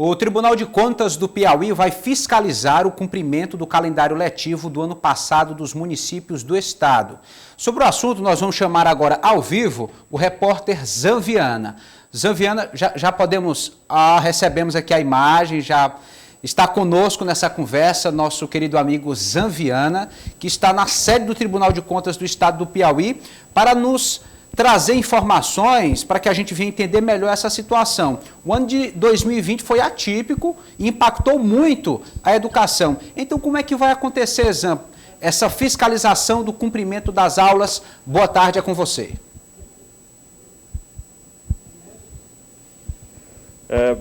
O Tribunal de Contas do Piauí vai fiscalizar o cumprimento do calendário letivo do ano passado dos municípios do estado. Sobre o assunto, nós vamos chamar agora ao vivo o repórter Zanviana. Zanviana, recebemos aqui a imagem, já está conosco nessa conversa nosso querido amigo Zanviana, que está na sede do Tribunal de Contas do estado do Piauí, para nos trazer informações para que a gente venha entender melhor essa situação. O ano de 2020 foi atípico e impactou muito a educação. Então, como é que vai acontecer, Zan, essa fiscalização do cumprimento das aulas? Boa tarde, é com você.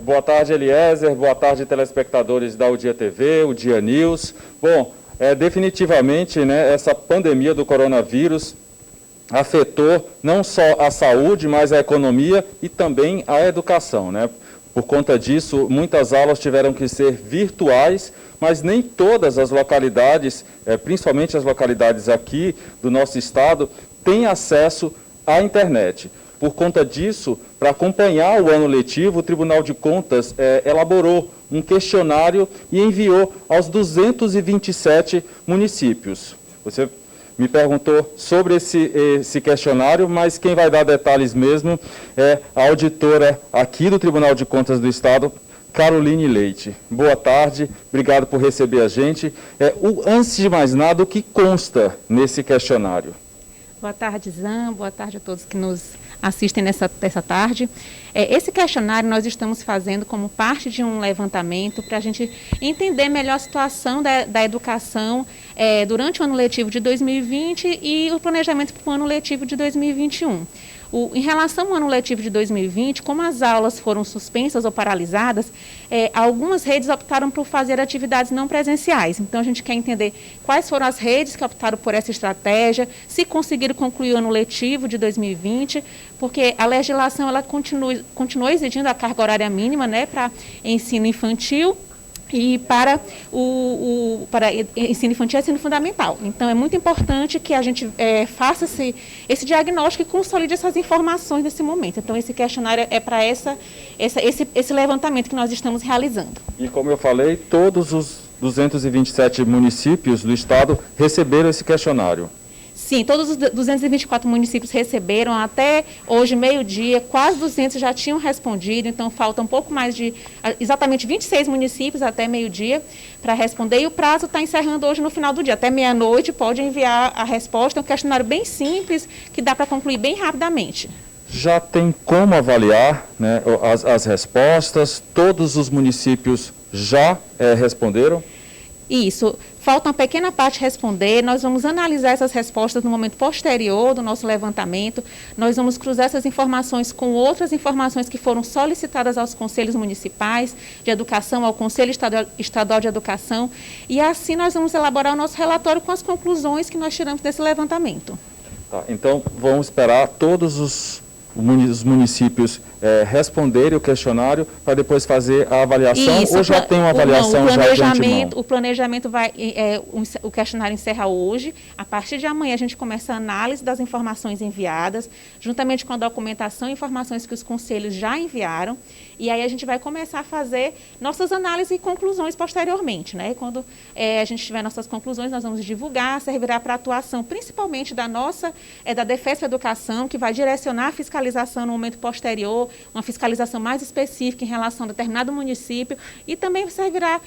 Boa tarde, Eliezer. Boa tarde, telespectadores da O Dia TV, o Dia News. Bom, definitivamente, essa pandemia do coronavírus afetou não só a saúde, mas a economia e também a educação, Por conta disso, muitas aulas tiveram que ser virtuais, mas nem todas as localidades, principalmente as localidades aqui do nosso estado, têm acesso à internet. Por conta disso, para acompanhar o ano letivo, o Tribunal de Contas elaborou um questionário e enviou aos 227 municípios. Você me perguntou sobre esse questionário, mas quem vai dar detalhes mesmo é a auditora aqui do Tribunal de Contas do Estado, Caroline Leite. Boa tarde, obrigado por receber a gente. Antes de mais nada, o que consta nesse questionário? Boa tarde, Zan. Boa tarde a todos que nos assistem nessa tarde. Esse questionário nós estamos fazendo como parte de um levantamento para a gente entender melhor a situação da educação durante o ano letivo de 2020 e o planejamento para o ano letivo de 2021. Em relação ao ano letivo de 2020, como as aulas foram suspensas ou paralisadas, algumas redes optaram por fazer atividades não presenciais. Então, a gente quer entender quais foram as redes que optaram por essa estratégia, se conseguiram concluir o ano letivo de 2020, porque a legislação ela continua exigindo a carga horária mínima para ensino infantil e para ensino infantil e ensino fundamental. Então, é muito importante que a gente faça esse diagnóstico e consolide essas informações nesse momento. Então, esse questionário é para esse levantamento que nós estamos realizando. E, como eu falei, todos os 227 municípios do estado receberam esse questionário. Sim, todos os 224 municípios receberam, até hoje, meio-dia, quase 200 já tinham respondido, então falta um pouco mais de, exatamente 26 municípios até meio-dia para responder, e o prazo está encerrando hoje no final do dia, até meia-noite pode enviar a resposta, é um questionário bem simples, que dá para concluir bem rapidamente. Já tem como avaliar as respostas? Todos os municípios já responderam? Isso. Falta uma pequena parte responder, nós vamos analisar essas respostas no momento posterior do nosso levantamento, nós vamos cruzar essas informações com outras informações que foram solicitadas aos conselhos municipais de educação, ao Conselho Estadual de Educação, e assim nós vamos elaborar o nosso relatório com as conclusões que nós tiramos desse levantamento. Tá, então, vamos esperar todos os municípios responderem o questionário para depois fazer a avaliação. Isso, ou já tem uma avaliação já de antemão? O planejamento vai, o questionário encerra hoje. A partir de amanhã a gente começa a análise das informações enviadas, juntamente com a documentação e informações que os conselhos já enviaram. E aí a gente vai começar a fazer nossas análises e conclusões posteriormente, Quando a gente tiver nossas conclusões, nós vamos divulgar, servirá para a atuação, principalmente da Defesp Educação, que vai direcionar a fiscalização no momento posterior, uma fiscalização mais específica em relação a determinado município, e também servirá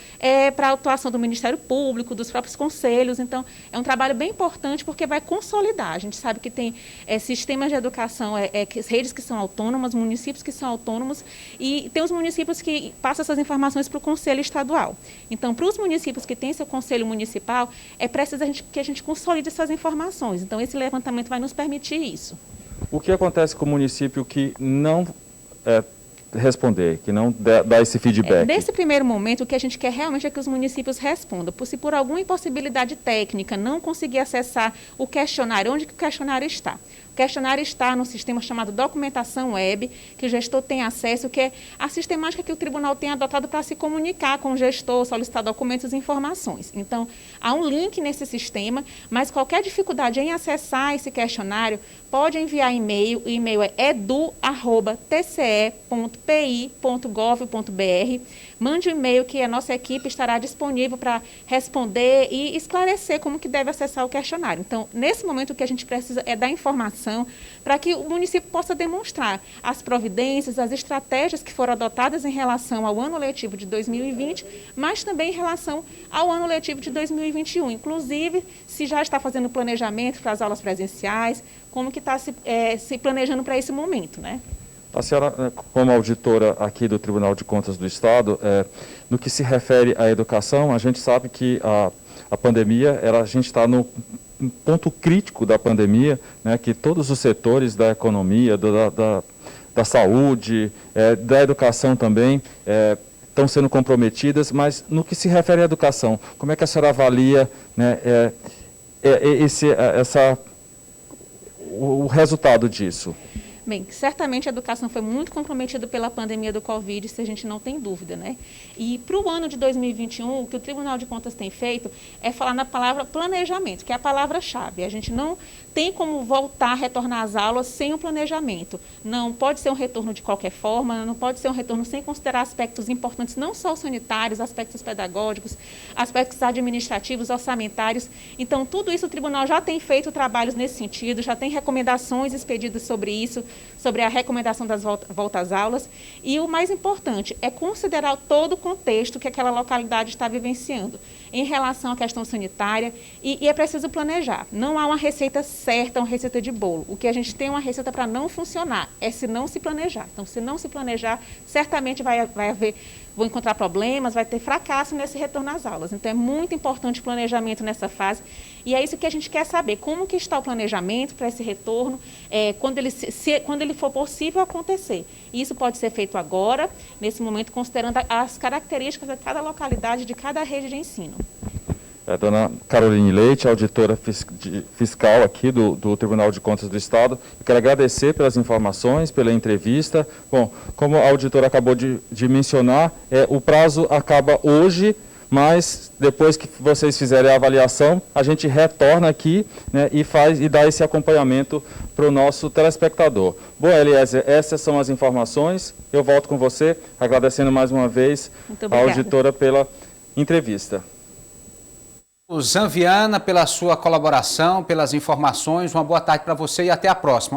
para a atuação do Ministério Público, dos próprios conselhos. Então, é um trabalho bem importante porque vai consolidar. A gente sabe que tem sistemas de educação, redes que são autônomas, municípios que são autônomos, e tem os municípios que passam essas informações para o Conselho Estadual. Então, para os municípios que têm seu Conselho Municipal, é preciso que a gente consolide essas informações. Então, esse levantamento vai nos permitir isso. O que acontece com o município que não responder, que não dá esse feedback? Nesse primeiro momento, o que a gente quer realmente é que os municípios respondam. Se por alguma impossibilidade técnica não conseguir acessar o questionário, onde que o questionário está? O questionário está no sistema chamado Documentação Web, que o gestor tem acesso, que é a sistemática que o tribunal tem adotado para se comunicar com o gestor, solicitar documentos e informações. Então, há um link nesse sistema, mas qualquer dificuldade em acessar esse questionário, pode enviar e-mail. O e-mail é edu@tce.pi.gov.br. Mande um e-mail que a nossa equipe estará disponível para responder e esclarecer como que deve acessar o questionário. Então, nesse momento, o que a gente precisa é dar informação para que o município possa demonstrar as providências, as estratégias que foram adotadas em relação ao ano letivo de 2020, mas também em relação ao ano letivo de 2021. Inclusive, se já está fazendo planejamento para as aulas presenciais, como que está se planejando para esse momento, né? A senhora, como auditora aqui do Tribunal de Contas do Estado, no que se refere à educação, a gente sabe que a pandemia, a gente está no ponto crítico da pandemia, né, que todos os setores da economia, da saúde, da educação também, estão sendo comprometidas, mas no que se refere à educação, como é que a senhora avalia, né, o resultado disso? Bem, certamente a educação foi muito comprometida pela pandemia do Covid, isso a gente não tem dúvida, né? E para o ano de 2021, o que o Tribunal de Contas tem feito é falar na palavra planejamento, que é a palavra-chave. A gente não tem como voltar, retornar às aulas sem um planejamento. Não pode ser um retorno de qualquer forma, não pode ser um retorno sem considerar aspectos importantes, não só os sanitários, aspectos pedagógicos, aspectos administrativos, orçamentários. Então, tudo isso o tribunal já tem feito trabalhos nesse sentido, já tem recomendações expedidas sobre isso, sobre a recomendação das voltas às aulas. E o mais importante é considerar todo o contexto que aquela localidade está vivenciando em relação à questão sanitária e é preciso planejar. Não há uma receita certa, uma receita de bolo. O que a gente tem é uma receita para não funcionar, é se não se planejar. Então, se não se planejar, certamente vão encontrar problemas, vai ter fracasso nesse retorno às aulas. Então, é muito importante o planejamento nessa fase e é isso que a gente quer saber, como que está o planejamento para esse retorno, quando ele for possível acontecer. Isso pode ser feito agora, nesse momento, considerando as características de cada localidade, de cada rede de ensino. Dona Caroline Leite, auditora fiscal aqui do Tribunal de Contas do Estado. Eu quero agradecer pelas informações, pela entrevista. Bom, como a auditora acabou de mencionar, o prazo acaba hoje, mas depois que vocês fizerem a avaliação, a gente retorna aqui, né, e dá esse acompanhamento para o nosso telespectador. Bom, Eliezer, essas são as informações. Eu volto com você, agradecendo mais uma vez a auditora pela entrevista. Zanviana, pela sua colaboração, pelas informações, uma boa tarde para você e até a próxima.